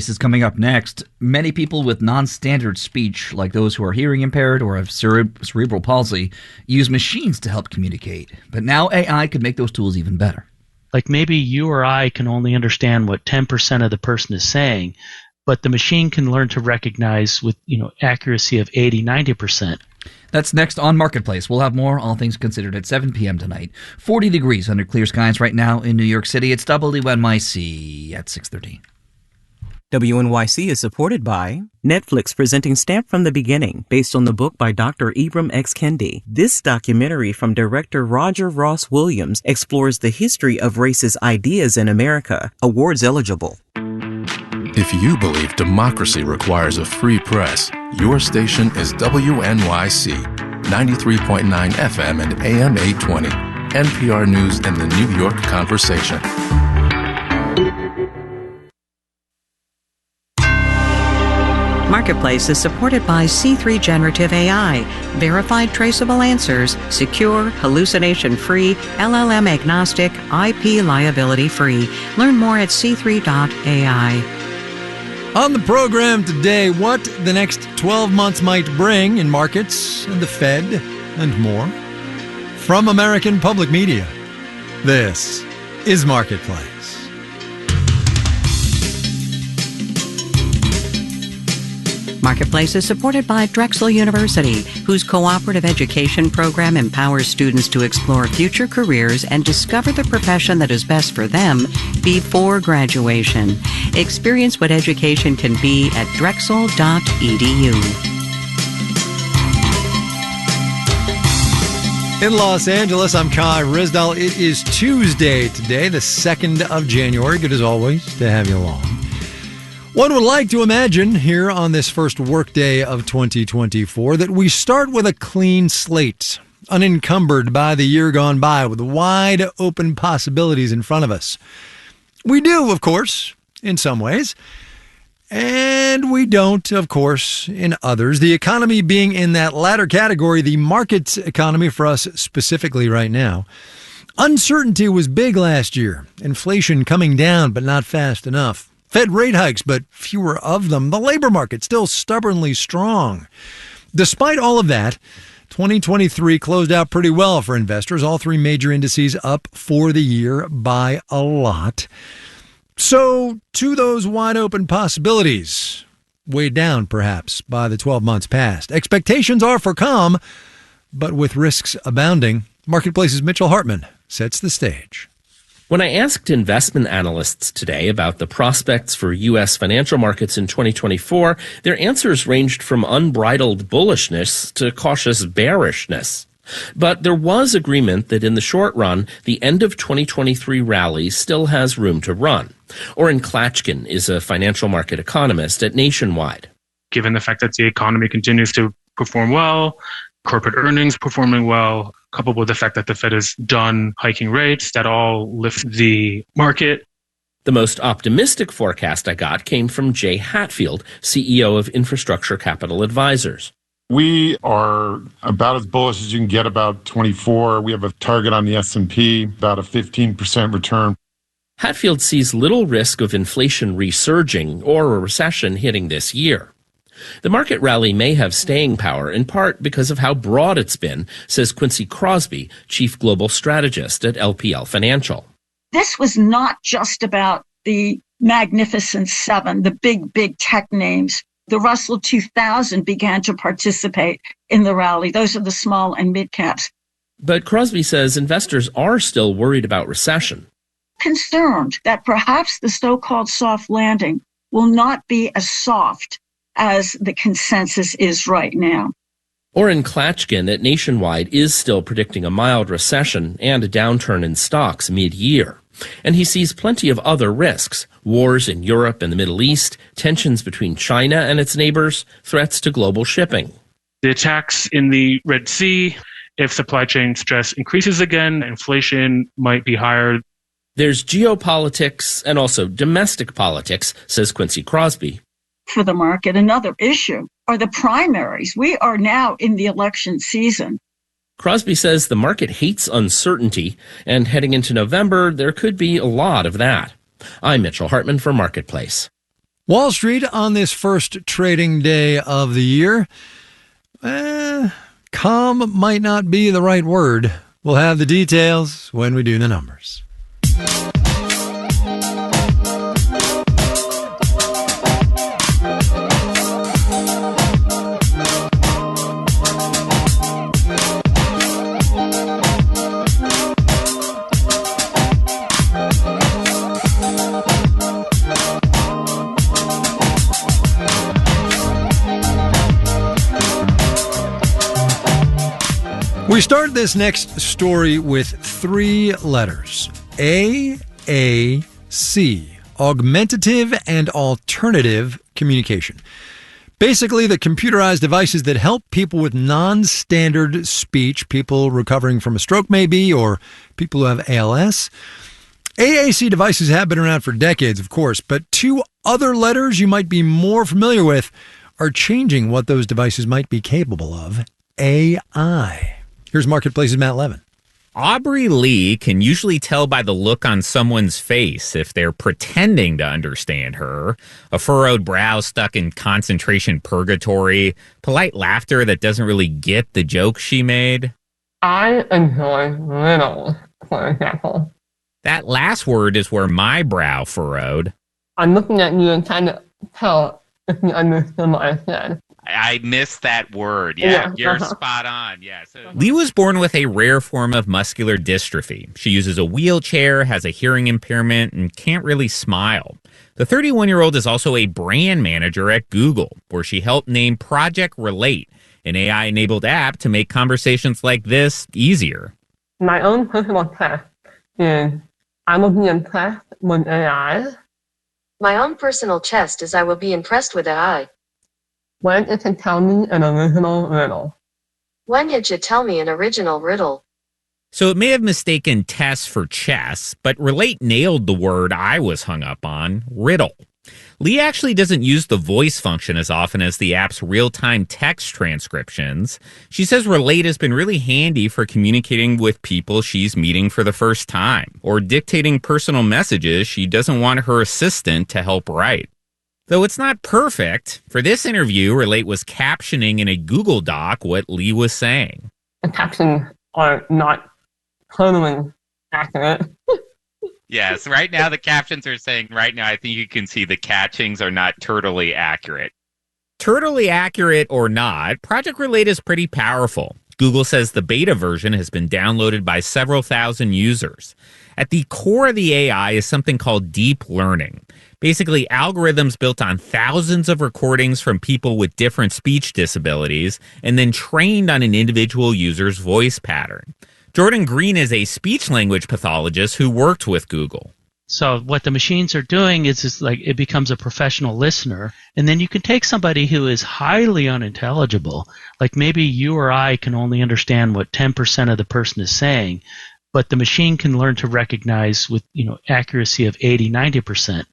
This is coming up next. Many people with non-standard speech, like those who are hearing impaired or have cerebral palsy, use machines to help communicate. But now AI could make those tools even better. Like maybe you or I can only understand what 10% of the person is saying, but the machine can learn to recognize with accuracy of 80, 90%. That's next on Marketplace. We'll have more All Things Considered at 7 p.m. tonight. 40 degrees under clear skies right now in New York City. It's WNYC at 6:13. WNYC is supported by Netflix, presenting Stamped from the Beginning, based on the book by Dr. Ibram X. Kendi. This documentary from director Roger Ross Williams explores the history of racist ideas in America. Awards eligible. If you believe democracy requires a free press, your station is WNYC, 93.9 FM and AM 820, NPR News and the New York Conversation. Marketplace is supported by C3 Generative AI, verified traceable answers, secure, hallucination-free, LLM-agnostic, IP liability-free. Learn more at c3.ai. On the program today, what the next 12 months might bring in markets and the Fed and more. From American Public Media, this is Marketplace. Marketplace is supported by Drexel University, whose cooperative education program empowers students to explore future careers and discover the profession that is best for them before graduation. Experience what education can be at drexel.edu. In Los Angeles, I'm Kai Rizdal. It is Tuesday today, the 2nd of January. Good as always to have you along. One would like to imagine here on this first workday of 2024 that we start with a clean slate, unencumbered by the year gone by, with wide open possibilities in front of us. We do, of course, in some ways, and we don't, of course, in others. The economy being in that latter category, the market economy for us specifically right now. Uncertainty was big last year. Inflation coming down, but not fast enough. Fed rate hikes, but fewer of them. The labor market still stubbornly strong. Despite all of that, 2023 closed out pretty well for investors. All three major indices up for the year by a lot. So, to those wide open possibilities, weighed down perhaps by the 12 months past. Expectations are for calm, but with risks abounding. Marketplace's Mitchell Hartman sets the stage. When I asked investment analysts today about the prospects for U.S. financial markets in 2024, their answers ranged from unbridled bullishness to cautious bearishness. But there was agreement that in the short run, the end of 2023 rally still has room to run. Oren Klatchkin is a financial market economist at Nationwide. Given the fact that the economy continues to perform well, corporate earnings performing well, coupled with the fact that the Fed is done hiking rates, that all lift the market. The most optimistic forecast I got came from Jay Hatfield, CEO of Infrastructure Capital Advisors. We are about as bullish as you can get about 24. We have a target on the S&P, about a 15% return. Hatfield sees little risk of inflation resurging or a recession hitting this year. The market rally may have staying power in part because of how broad it's been, says Quincy Crosby, chief global strategist at LPL Financial. This was not just about the Magnificent Seven, the big tech names. The Russell 2000 began to participate in the rally. Those are the small and mid caps. But Crosby says investors are still worried about recession. Concerned that perhaps the so-called soft landing will not be as soft as the consensus is right now. Oren Klatchkin at Nationwide is still predicting a mild recession and a downturn in stocks mid-year. And he sees plenty of other risks: wars in Europe and the Middle East, tensions between China and its neighbors, threats to global shipping. The attacks in the Red Sea, if supply chain stress increases again, inflation might be higher. There's geopolitics and also domestic politics, says Quincy Crosby. For the market, another issue are the primaries. We are now in the election season. Crosby says the market hates uncertainty, and heading into November, there could be a lot of that. I'm Mitchell Hartman for Marketplace. Wall Street on this first trading day of the year. Calm might not be the right word. We'll have the details when we do the numbers. We start this next story with 3 letters. AAC, Augmentative and Alternative Communication. Basically, the computerized devices that help people with non-standard speech, people recovering from a stroke maybe, or people who have ALS. AAC devices have been around for decades, of course, but 2 other letters you might be more familiar with are changing what those devices might be capable of. AI. Here's Marketplace's Matt Levin. Aubrey Lee can usually tell by the look on someone's face if they're pretending to understand her. A furrowed brow stuck in concentration purgatory, polite laughter that doesn't really get the joke she made. I enjoy riddles, for example. That last word is where my brow furrowed. I'm looking at you and trying to tell if you understood what I said. I missed that word. Yeah, you're spot on. Yeah. So. Lee was born with a rare form of muscular dystrophy. She uses a wheelchair, has a hearing impairment, and can't really smile. The 31-year-old is also a brand manager at Google, where she helped name Project Relate, an AI-enabled app to make conversations like this easier. My own personal test is I will be impressed with AI. My own personal test is I will be impressed with AI. When it can tell me an original riddle. When did you tell me an original riddle? So it may have mistaken Tess for chess, but Relate nailed the word I was hung up on, riddle. Lee actually doesn't use the voice function as often as the app's real-time text transcriptions. She says Relate has been really handy for communicating with people she's meeting for the first time, or dictating personal messages she doesn't want her assistant to help write. Though it's not perfect, for this interview, Relate was captioning in a Google Doc what Lee was saying. The captions are not totally accurate. Yes, right now the captions are saying, right now I think you can see the catchings are not totally accurate. Totally accurate or not, Project Relate is pretty powerful. Google says the beta version has been downloaded by several thousand users. At the core of the AI is something called deep learning. Basically, algorithms built on thousands of recordings from people with different speech disabilities and then trained on an individual user's voice pattern. Jordan Green is a speech-language pathologist who worked with Google. So what the machines are doing is like it becomes a professional listener, and then you can take somebody who is highly unintelligible, like maybe you or I can only understand what 10% of the person is saying, but the machine can learn to recognize with accuracy of 80-90%.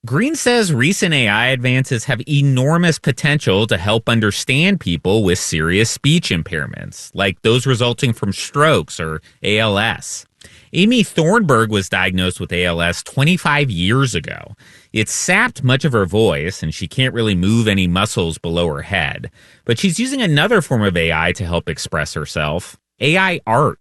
Green says recent AI advances have enormous potential to help understand people with serious speech impairments, like those resulting from strokes or ALS. Amy Thornburg was diagnosed with ALS 25 years ago. It sapped much of her voice, and she can't really move any muscles below her head. But she's using another form of AI to help express herself, AI art.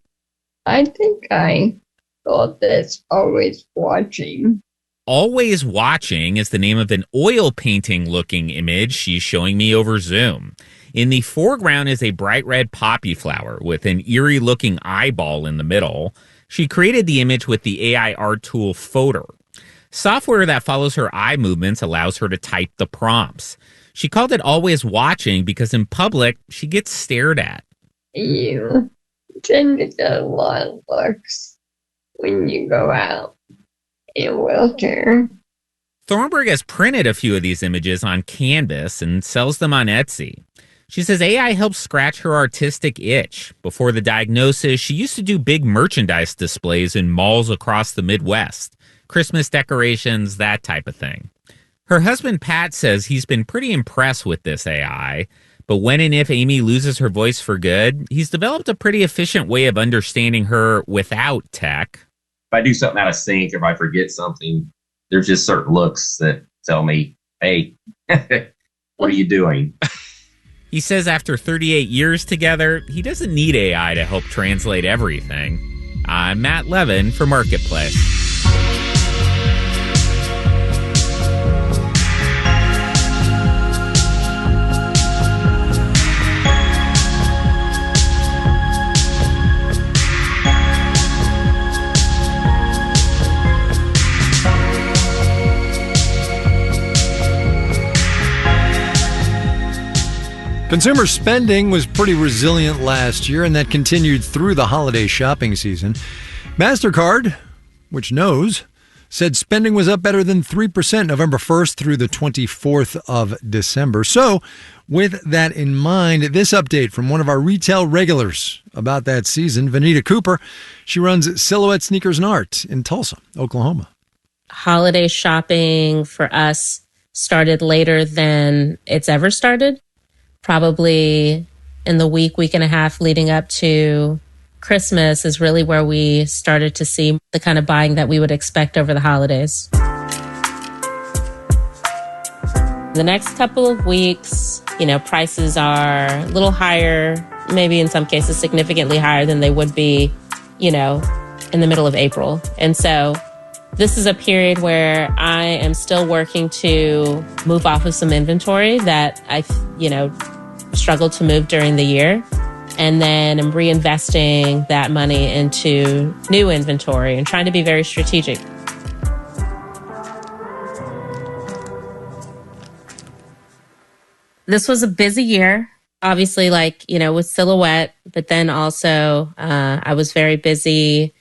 I think I thought that's Always Watching. Always Watching is the name of an oil painting-looking image she's showing me over Zoom. In the foreground is a bright red poppy flower with an eerie-looking eyeball in the middle. She created the image with the AI art tool Photor. Software that follows her eye movements allows her to type the prompts. She called it Always Watching because in public, she gets stared at. You tend to get a lot of looks when you go out in a wheelchair. Thornburg has printed a few of these images on canvas and sells them on Etsy. She says AI helps scratch her artistic itch. Before the diagnosis, she used to do big merchandise displays in malls across the Midwest. Christmas decorations, that type of thing. Her husband, Pat, says he's been pretty impressed with this AI. But when and if Amy loses her voice for good, he's developed a pretty efficient way of understanding her without tech. If I do something out of sync, if I forget something, there's just certain looks that tell me, Hey, what are you doing? He says after 38 years together, he doesn't need AI to help translate everything. I'm Matt Levin for Marketplace. Consumer spending was pretty resilient last year, and that continued through the holiday shopping season. MasterCard, which knows, said spending was up better than 3% November 1st through the 24th of December. So, with that in mind, this update from one of our retail regulars about that season, Vanita Cooper. She runs Silhouette Sneakers and Art in Tulsa, Oklahoma. Holiday shopping for us started later than it's ever started. Probably in the week and a half leading up to Christmas is really where we started to see the kind of buying that we would expect over the holidays. The next couple of weeks, prices are a little higher, maybe in some cases significantly higher than they would be, in the middle of April. And so this is a period where I am still working to move off of some inventory that I've, struggled to move during the year. And then I'm reinvesting that money into new inventory and trying to be very strategic. This was a busy year, obviously, with Silhouette, but then also I was very busy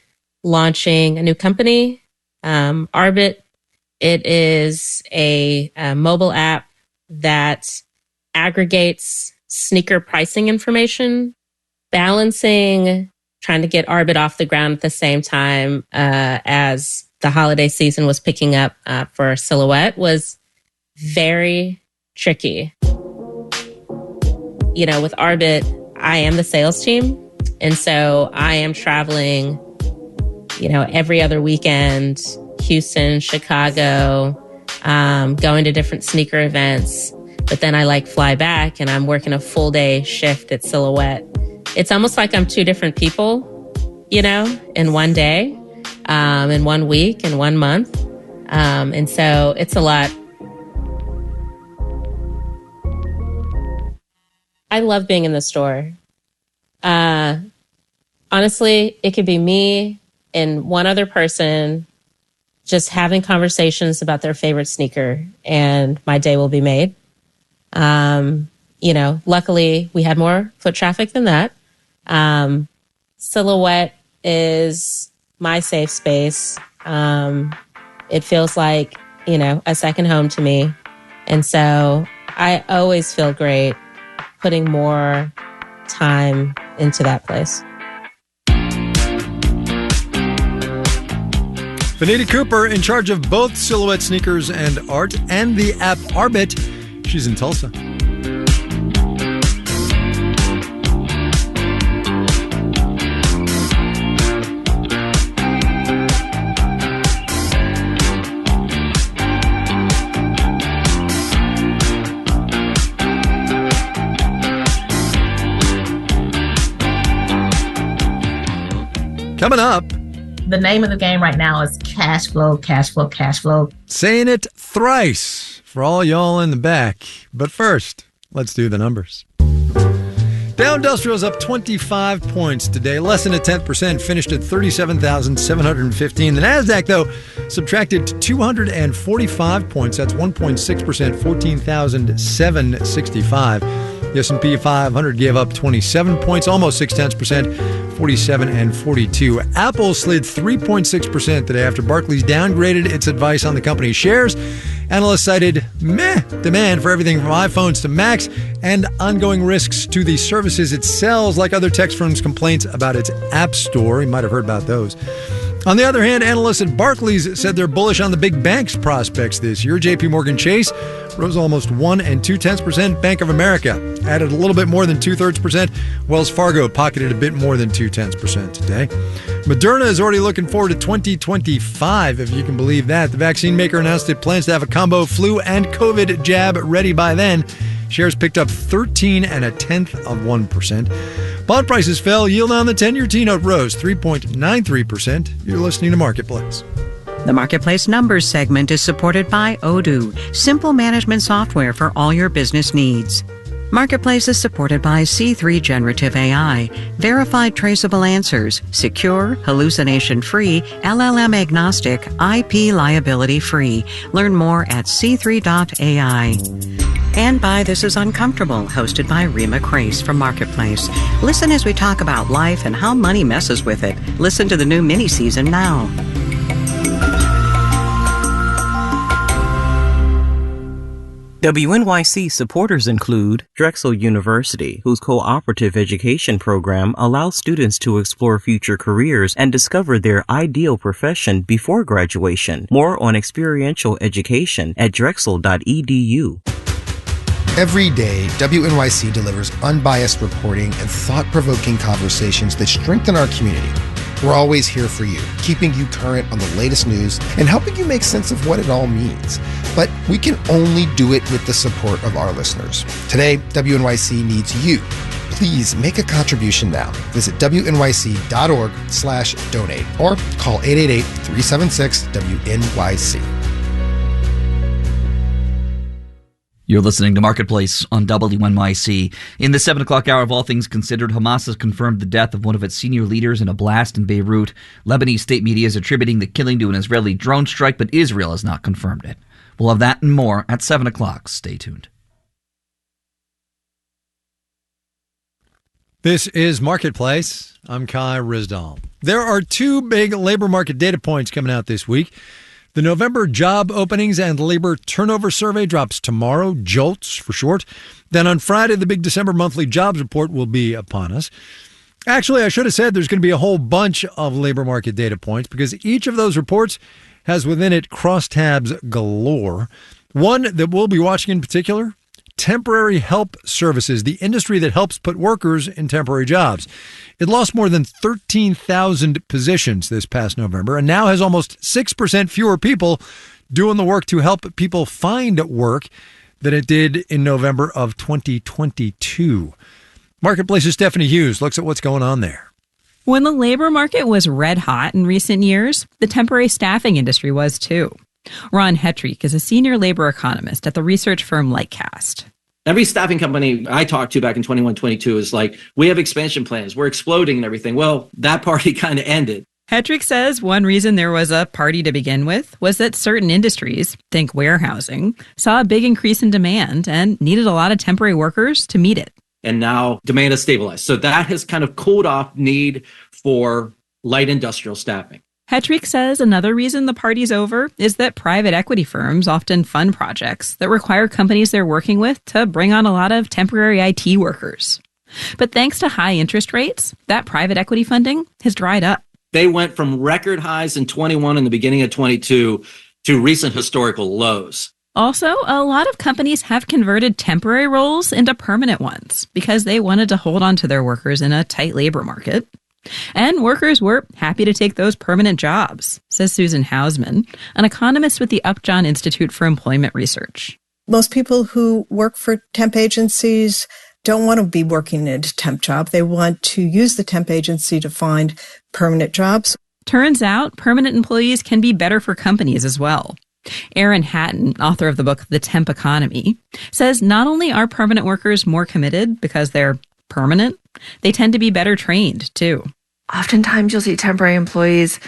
launching a new company, Arbit. It is a mobile app that aggregates sneaker pricing information, balancing trying to get Arbit off the ground at the same time as the holiday season was picking up for Silhouette was very tricky. With Arbit, I am the sales team. And so I am traveling, every other weekend, Houston, Chicago, going to different sneaker events. But then I fly back and I'm working a full day shift at Silhouette. It's almost like I'm two different people, in one day, in 1 week, in 1 month. And so it's a lot. I love being in the store. Honestly, it could be me and one other person just having conversations about their favorite sneaker, and my day will be made. Luckily we had more foot traffic than that. Silhouette is my safe space. It feels like, a second home to me. And so I always feel great putting more time into that place. Vanita Cooper, in charge of both Silhouette Sneakers and Art and the app Arbit. She's in Tulsa. Coming up. The name of the game right now is cash flow, cash flow, cash flow. Saying it thrice for all y'all in the back. But first, let's do the numbers. Dow Industrial's up 25 points today, less than a 10%, finished at 37,715. The NASDAQ, though, subtracted 245 points. That's 1.6%, 14,765. The S&P 500 gave up 27 points, almost 0.6%, 47 and 42. Apple slid 3.6% today after Barclays downgraded its advice on the company's shares. Analysts cited demand for everything from iPhones to Macs and ongoing risks to the services it sells, like other tech firms' complaints about its app store. You might have heard about those. On the other hand, analysts at Barclays said they're bullish on the big banks' prospects this year. JP Morgan Chase rose almost 1 2/10%. Bank of America added a little bit more than 2/3%. Wells Fargo pocketed a bit more than 0.2% today. Moderna is already looking forward to 2025, if you can believe that. The vaccine maker announced it plans to have a combo flu and COVID jab ready by then. Shares picked up 13.1%. Bond prices fell. Yield on the 10-year T-note rose 3.93%. You're listening to Marketplace. The Marketplace Numbers segment is supported by Odoo, simple management software for all your business needs. Marketplace is supported by C3 Generative AI, verified traceable answers, secure, hallucination-free, LLM-agnostic, IP liability-free. Learn more at c3.ai. And by This Is Uncomfortable, hosted by Rima Crace from Marketplace. Listen as we talk about life and how money messes with it. Listen to the new mini-season now. WNYC supporters include Drexel University, whose cooperative education program allows students to explore future careers and discover their ideal profession before graduation. More on experiential education at drexel.edu. Every day, WNYC delivers unbiased reporting and thought-provoking conversations that strengthen our community. We're always here for you, keeping you current on the latest news and helping you make sense of what it all means. But we can only do it with the support of our listeners. Today, WNYC needs you. Please make a contribution now. Visit wnyc.org/donate or call 888-376-WNYC. You're listening to Marketplace on WNYC. In the 7 o'clock hour of All Things Considered, Hamas has confirmed the death of one of its senior leaders in a blast in Beirut. Lebanese state media is attributing the killing to an Israeli drone strike, but Israel has not confirmed it. We'll have that and more at 7 o'clock. Stay tuned. This is Marketplace. I'm Kai Rizdal. There are two big labor market data points coming out this week. The November job openings and labor turnover survey drops tomorrow, JOLTS for short. Then on Friday, the big December monthly jobs report will be upon us. Actually, I should have said there's going to be a whole bunch of labor market data points because each of those reports has within it crosstabs galore. One that we'll be watching in particular, temporary help services, the industry that helps put workers in temporary jobs. It lost more than 13,000 positions this past November and now has almost 6% fewer people doing the work to help people find work than it did in November of 2022. Marketplace's Stephanie Hughes looks at what's going on there. When the labor market was red hot in recent years, the temporary staffing industry was too. Ron Hetrick is a senior labor economist at the research firm Lightcast. Every staffing company I talked to back in 21, 22 is like, we have expansion plans, we're exploding and everything. Well, that party kind of ended. Hetrick says one reason there was a party to begin with was that certain industries, think warehousing, saw a big increase in demand and needed a lot of temporary workers to meet it. And now demand has stabilized. So that has kind of cooled off need for light industrial staffing. Hetrick says another reason the party's over is that private equity firms often fund projects that require companies they're working with to bring on a lot of temporary IT workers. But thanks to high interest rates, that private equity funding has dried up. They went from record highs in 21 and the beginning of 22 to recent historical lows. Also, a lot of companies have converted temporary roles into permanent ones because they wanted to hold on to their workers in a tight labor market. And workers were happy to take those permanent jobs, says Susan Hausman, an economist with the Upjohn Institute for Employment Research. Most people who work for temp agencies don't want to be working in a temp job. They want to use the temp agency to find permanent jobs. Turns out permanent employees can be better for companies as well. Aaron Hatton, author of the book The Temp Economy, says not only are permanent workers more committed because they're permanent, they tend to be better trained, too. Oftentimes you'll see temporary employees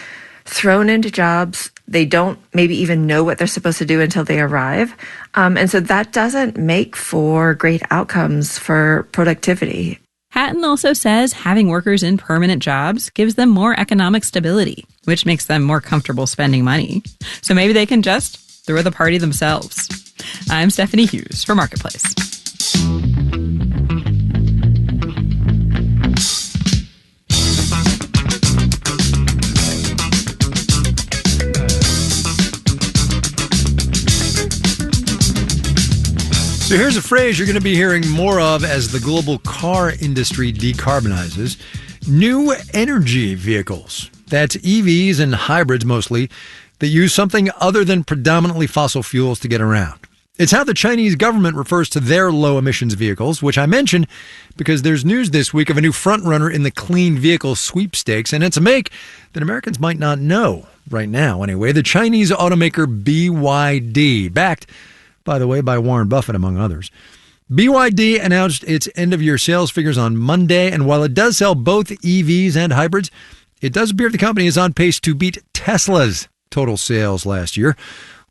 thrown into jobs. They don't maybe even know what they're supposed to do until they arrive. And so that doesn't make for great outcomes for productivity. Hatton also says having workers in permanent jobs gives them more economic stability, which makes them more comfortable spending money. So maybe they can just throw the party themselves. I'm Stephanie Hughes for Marketplace. So here's a phrase you're going to be hearing more of as the global car industry decarbonizes. New energy vehicles. That's EVs and hybrids mostly that use something other than predominantly fossil fuels to get around. It's how the Chinese government refers to their low emissions vehicles, which I mention because there's news this week of a new frontrunner in the clean vehicle sweepstakes, and it's a make that Americans might not know right now anyway. The Chinese automaker BYD, backed, by the way, by Warren Buffett, among others. BYD announced its end-of-year sales figures on Monday, and while it does sell both EVs and hybrids, it does appear the company is on pace to beat Tesla's total sales last year,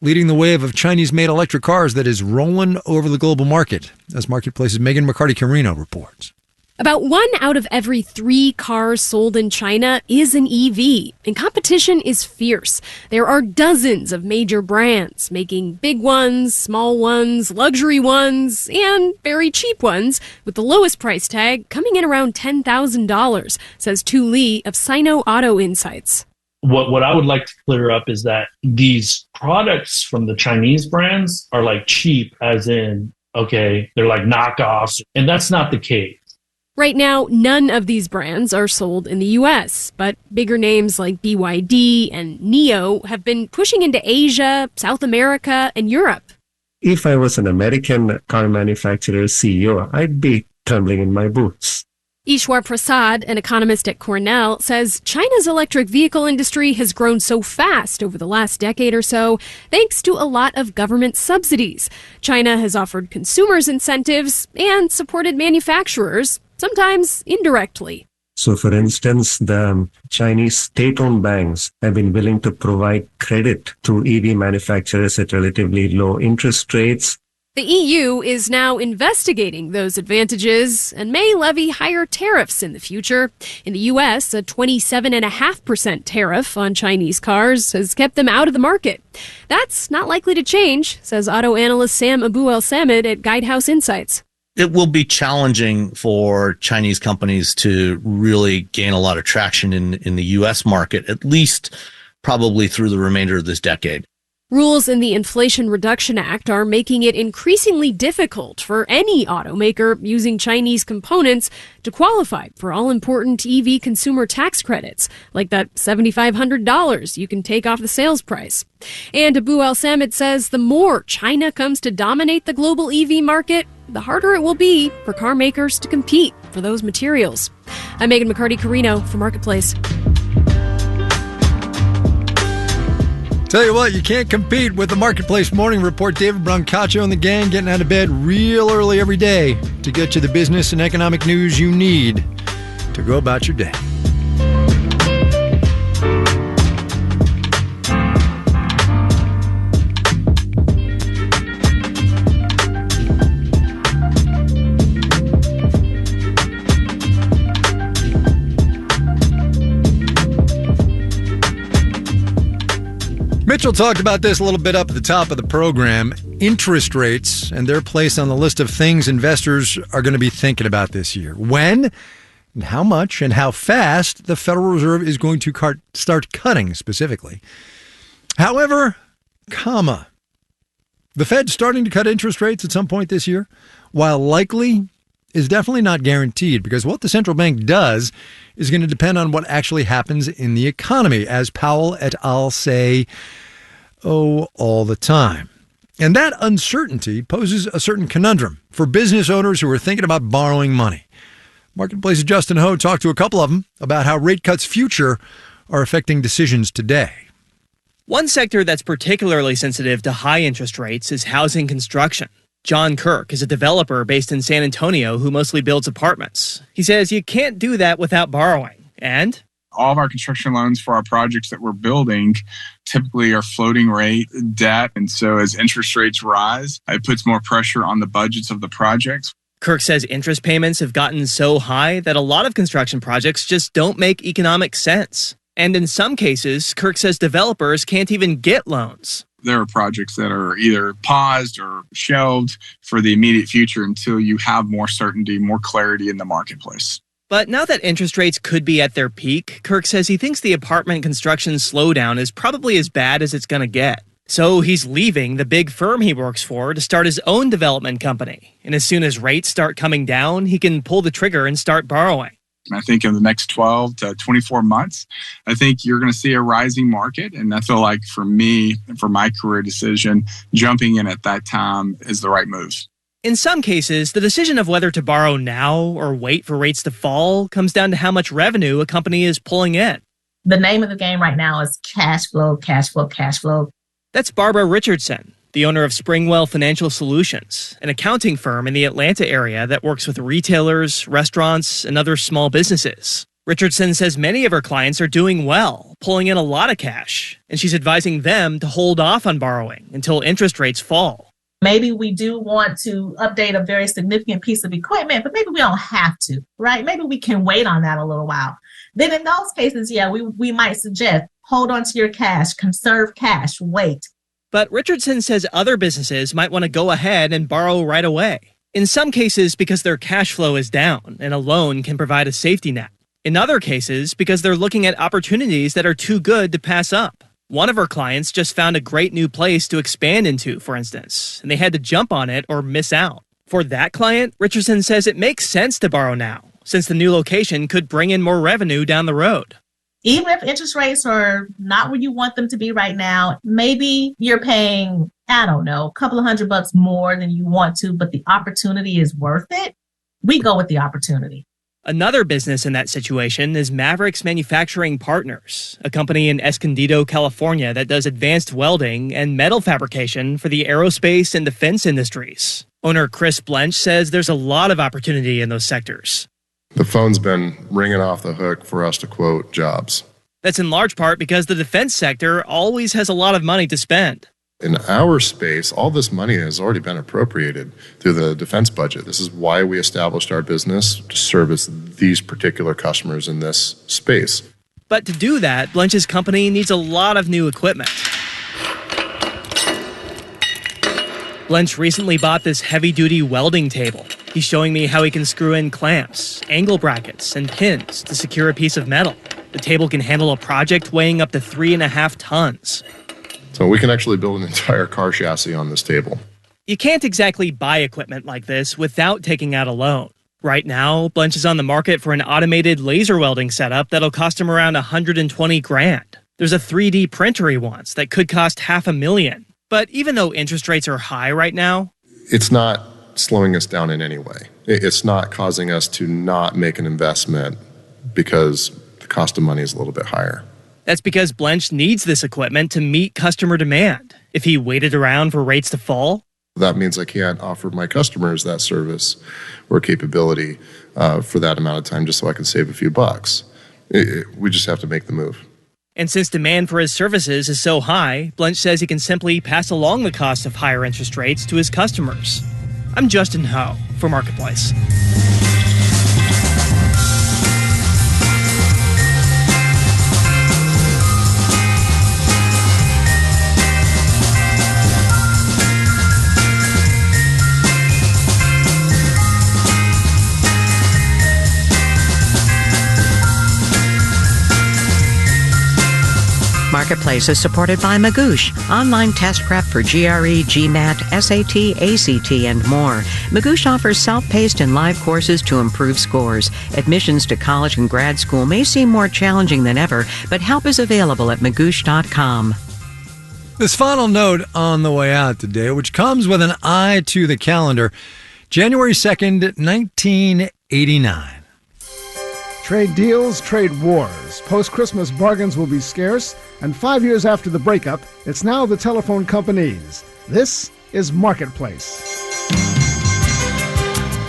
leading the wave of Chinese-made electric cars that is rolling over the global market, as Marketplace's Megan McCarty-Carino reports. About 1 out of every 3 cars sold in China is an EV, and competition is fierce. There are dozens of major brands making big ones, small ones, luxury ones, and very cheap ones, with the lowest price tag coming in around $10,000, says Tu Li of Sino Auto Insights. What I would like to clear up is that these products from the Chinese brands are like cheap, as in, okay, they're like knockoffs, and that's not the case. Right now, none of these brands are sold in the U.S., but bigger names like BYD and NIO have been pushing into Asia, South America, and Europe. If I was an American car manufacturer CEO, I'd be trembling in my boots. Ishwar Prasad, an economist at Cornell, says China's electric vehicle industry has grown so fast over the last decade or so thanks to a lot of government subsidies. China has offered consumers incentives and supported manufacturers, sometimes indirectly. So, for instance, the Chinese state-owned banks have been willing to provide credit to EV manufacturers at relatively low interest rates. The EU is now investigating those advantages and may levy higher tariffs in the future. In the U.S., a 27.5% tariff on Chinese cars has kept them out of the market. That's not likely to change, says auto analyst Sam Abu-El-Samad at Guidehouse Insights. It will be challenging for Chinese companies to really gain a lot of traction in the U.S. market, at least probably through the remainder of this decade. Rules in the Inflation Reduction Act are making it increasingly difficult for any automaker using Chinese components to qualify for all-important EV consumer tax credits, like that $7,500 you can take off the sales price. And Abu-El-Samad says the more China comes to dominate the global EV market, the harder it will be for car makers to compete for those materials. I'm Megan McCarty-Carino for Marketplace. Tell you what, you can't compete with the Marketplace Morning Report. David Brancaccio and the gang getting out of bed real early every day to get you the business and economic news you need to go about your day. Mitchell talked about this a little bit up at the top of the program. Interest rates and their place on the list of things investors are going to be thinking about this year. When and how much and how fast the Federal Reserve is going to start cutting specifically. However, the Fed's starting to cut interest rates at some point this year, while likely is definitely not guaranteed, because what the central bank does is going to depend on what actually happens in the economy, as Powell et al. Say, all the time. And that uncertainty poses a certain conundrum for business owners who are thinking about borrowing money. Marketplace's Justin Ho talked to a couple of them about how rate cuts future are affecting decisions today. One sector that's particularly sensitive to high interest rates is housing construction. John Kirk is a developer based in San Antonio who mostly builds apartments. He says you can't do that without borrowing. And all of our construction loans for our projects that we're building typically are floating rate debt. And so as interest rates rise, it puts more pressure on the budgets of the projects. Kirk says interest payments have gotten so high that a lot of construction projects just don't make economic sense. And in some cases, Kirk says developers can't even get loans. There are projects that are either paused or shelved for the immediate future until you have more certainty, more clarity in the marketplace. But now that interest rates could be at their peak, Kirk says he thinks the apartment construction slowdown is probably as bad as it's going to get. So he's leaving the big firm he works for to start his own development company. And as soon as rates start coming down, he can pull the trigger and start borrowing. I think in the next 12 to 24 months, I think you're going to see a rising market. And I feel like for me, and for my career decision, jumping in at that time is the right move. In some cases, the decision of whether to borrow now or wait for rates to fall comes down to how much revenue a company is pulling in. The name of the game right now is cash flow, cash flow, cash flow. That's Barbara Richardson, the owner of Springwell Financial Solutions, an accounting firm in the Atlanta area that works with retailers, restaurants, and other small businesses. Richardson says many of her clients are doing well, pulling in a lot of cash, and she's advising them to hold off on borrowing until interest rates fall. Maybe we do want to update a very significant piece of equipment, but maybe we don't have to, right? Maybe we can wait on that a little while. Then in those cases, yeah, we might suggest hold on to your cash, conserve cash, wait. But Richardson says other businesses might want to go ahead and borrow right away. In some cases, because their cash flow is down and a loan can provide a safety net. In other cases, because they're looking at opportunities that are too good to pass up. One of her clients just found a great new place to expand into, for instance, and they had to jump on it or miss out. For that client, Richardson says it makes sense to borrow now, since the new location could bring in more revenue down the road. Even if interest rates are not where you want them to be right now, maybe you're paying, I don't know, a couple of $100 more than you want to, but the opportunity is worth it. We go with the opportunity. Another business in that situation is Mavericks Manufacturing Partners, a company in Escondido, California that does advanced welding and metal fabrication for the aerospace and defense industries. Owner Chris Blench says there's a lot of opportunity in those sectors. The phone's been ringing off the hook for us to quote jobs. That's in large part because the defense sector always has a lot of money to spend. In our space, all this money has already been appropriated through the defense budget. This is why we established our business to service these particular customers in this space. But to do that, Blench's company needs a lot of new equipment. Blench recently bought this heavy-duty welding table. He's showing me how he can screw in clamps, angle brackets, and pins to secure a piece of metal. The table can handle a project weighing up to 3.5 tons. So we can actually build an entire car chassis on this table. You can't exactly buy equipment like this without taking out a loan. Right now, Blench is on the market for an automated laser welding setup that'll cost him around $120,000. There's a 3D printer he wants that could cost $500,000. But even though interest rates are high right now, it's not slowing us down in any way. It's not causing us to not make an investment because the cost of money is a little bit higher. That's because Blench needs this equipment to meet customer demand. If he waited around for rates to fall, that means I can't offer my customers that service or capability for that amount of time just so I can save a few bucks. We just have to make the move. And since demand for his services is so high, Blench says he can simply pass along the cost of higher interest rates to his customers. I'm Justin Ho for Marketplace. Marketplace is supported by Magoosh, online test prep for GRE, GMAT, SAT, ACT, and more. Magoosh offers self-paced and live courses to improve scores. Admissions to college and grad school may seem more challenging than ever, but help is available at magoosh.com. This final note on the way out today, which comes with an eye to the calendar, January 2nd, 1989. Trade deals, trade wars. Post-Christmas bargains will be scarce, and 5 years after the breakup, it's now the telephone companies. This is Marketplace.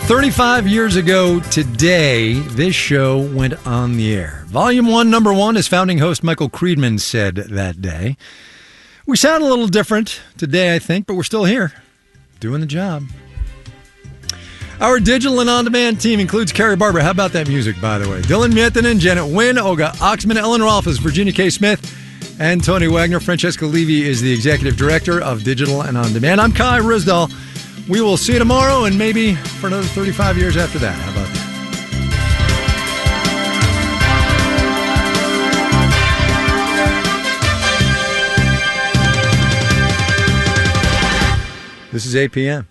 35 years ago today, this show went on the air. Volume 1, number 1, as founding host Michael Creedman said that day. We sound a little different today, I think, but we're still here, doing the job. Our digital and on-demand team includes Carrie Barber. How about that music, by the way? Dylan Mietinen, Janet Wynn, Olga Oxman, Ellen Rolfes, Virginia K. Smith, and Tony Wagner. Francesca Levy is the executive director of Digital and On-Demand. I'm Kai Risdall. We will see you tomorrow and maybe for another 35 years after that. How about that? 8 p.m.